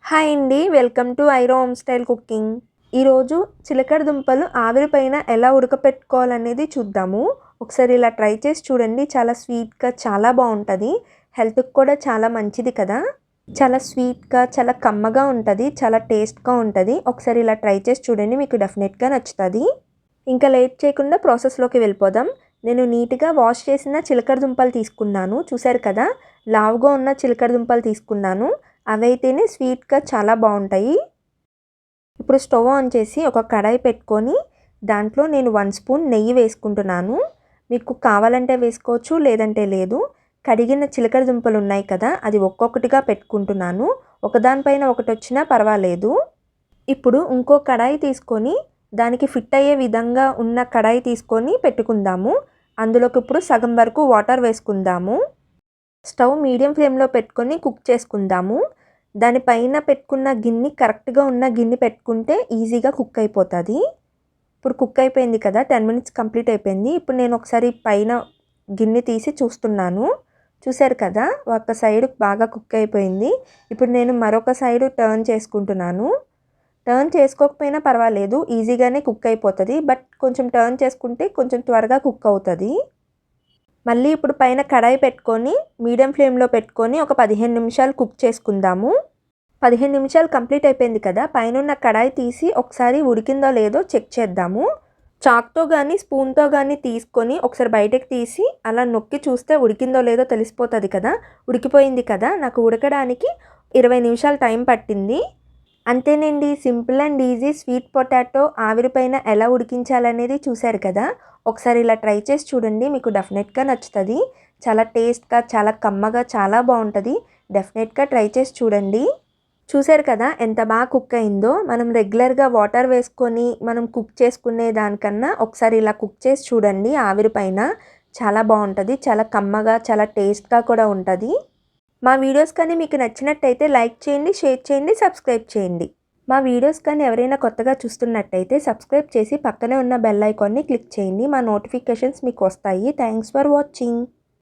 Hi అండి, welcome to ఐరో home style cooking. ఈరోజు చిలకడ దుంపలు ఆవిరి పైన ఎలా ఉడకపెట్టుకోవాలనేది చూద్దాము. ఒకసారి ఇలా ట్రై చేసి చూడండి. చాలా స్వీట్గా చాలా బాగుంటుంది. హెల్త్కి కూడా చాలా మంచిది కదా. చాలా స్వీట్గా చాలా కమ్మగా ఉంటుంది, చాలా టేస్ట్గా ఉంటుంది. ఒకసారి ఇలా ట్రై చేసి చూడండి, మీకు డెఫినెట్గా నచ్చుతుంది. ఇంకా లేట్ చేయకుండా ప్రాసెస్లోకి వెళ్ళిపోదాం. నేను నీట్గా వాష్ చేసిన చిలకడ దుంపలు తీసుకున్నాను. చూసారు కదా, లావుగా ఉన్న చిలకడ దుంపలు తీసుకున్నాను. అవైతేనే స్వీట్గా చాలా బాగుంటాయి. ఇప్పుడు స్టవ్ ఆన్ చేసి ఒక కడాయి పెట్టుకొని దాంట్లో నేను 1 స్పూన్ నెయ్యి వేసుకుంటున్నాను. మీకు కావాలంటే వేసుకోవచ్చు, లేదంటే లేదు. కడిగిన చిలకడ దుంపలు ఉన్నాయి కదా, అది ఒక్కొక్కటిగా పెట్టుకుంటున్నాను. ఒకదానిపైన ఒకటి వచ్చినా పర్వాలేదు. ఇప్పుడు ఇంకో కడాయి తీసుకొని దానికి ఫిట్ అయ్యే విధంగా ఉన్న కడాయి తీసుకొని పెట్టుకుందాము. అందులోకి ఇప్పుడు సగం వరకు వాటర్ వేసుకుందాము. స్టవ్ మీడియం ఫ్లేమ్లో పెట్టుకొని కుక్ చేసుకుందాము. దానిపైన పెట్టుకున్న గిన్నె కరెక్ట్గా ఉన్న గిన్నె పెట్టుకుంటే ఈజీగా కుక్ అయిపోతుంది. ఇప్పుడు కుక్ అయిపోయింది కదా, 10 మినిట్స్ కంప్లీట్ అయిపోయింది. ఇప్పుడు నేను ఒకసారి పైన గిన్నె తీసి చూస్తున్నాను. చూసారు కదా, ఒక సైడ్ బాగా కుక్ అయిపోయింది. ఇప్పుడు నేను మరొక సైడ్ టర్న్ చేసుకుంటున్నాను. టర్న్ చేసుకోకపోయినా పర్వాలేదు, ఈజీగానే కుక్ అయిపోతుంది. బట్ కొంచెం టర్న్ చేసుకుంటే కొంచెం త్వరగా కుక్ అవుతుంది. మళ్ళీ ఇప్పుడు పైన కడాయి పెట్టుకొని మీడియం ఫ్లేమ్లో పెట్టుకొని ఒక 15 నిమిషాలు కుక్ చేసుకుందాము. 15 నిమిషాలు కంప్లీట్ అయిపోయింది కదా, పైన ఉన్న కడాయి తీసి ఒకసారి ఉడికిందో లేదో చెక్ చేద్దాము. చాక్తో కానీ స్పూన్తో కానీ తీసుకొని ఒకసారి బయటకు తీసి అలా నొక్కి చూస్తే ఉడికిందో లేదో తెలిసిపోతుంది కదా. ఉడికిపోయింది కదా, నాకు ఉడకడానికి 20 నిమిషాలు టైం పట్టింది. అంతేనండి, simple and easy sweet potato ఆవిరిపైన ఎలా ఉడికించాలనేది చూశారు కదా. ఒకసారి ఇలా ట్రై చేసి చూడండి, మీకు డెఫినెట్గా నచ్చుతుంది. చాలా టేస్ట్గా, చాలా కమ్మగా, చాలా బాగుంటుంది. డెఫినెట్గా ట్రై చేసి చూడండి. చూశారు కదా ఎంత బాగా కుక్ అయిందో. మనం రెగ్యులర్గా వాటర్ వేసుకొని మనం కుక్ చేసుకునే దానికన్నా ఒకసారి ఇలా కుక్ చేసి చూడండి ఆవిరిపైన. చాలా బాగుంటుంది, చాలా కమ్మగా, చాలా టేస్ట్గా కూడా ఉంటుంది. మా వీడియోస్ కానీ మీకు నచ్చినట్టయితే లైక్ చేయండి, షేర్ చేయండి, సబ్స్క్రైబ్ చేయండి. మా వీడియోస్ కానీ ఎవరైనా కొత్తగా చూస్తున్నట్టయితే సబ్స్క్రైబ్ చేసి పక్కనే ఉన్న బెల్ ఐకాన్ని క్లిక్ చేయండి. మా నోటిఫికేషన్స్ మీకు వస్తాయి. Thanks for watching.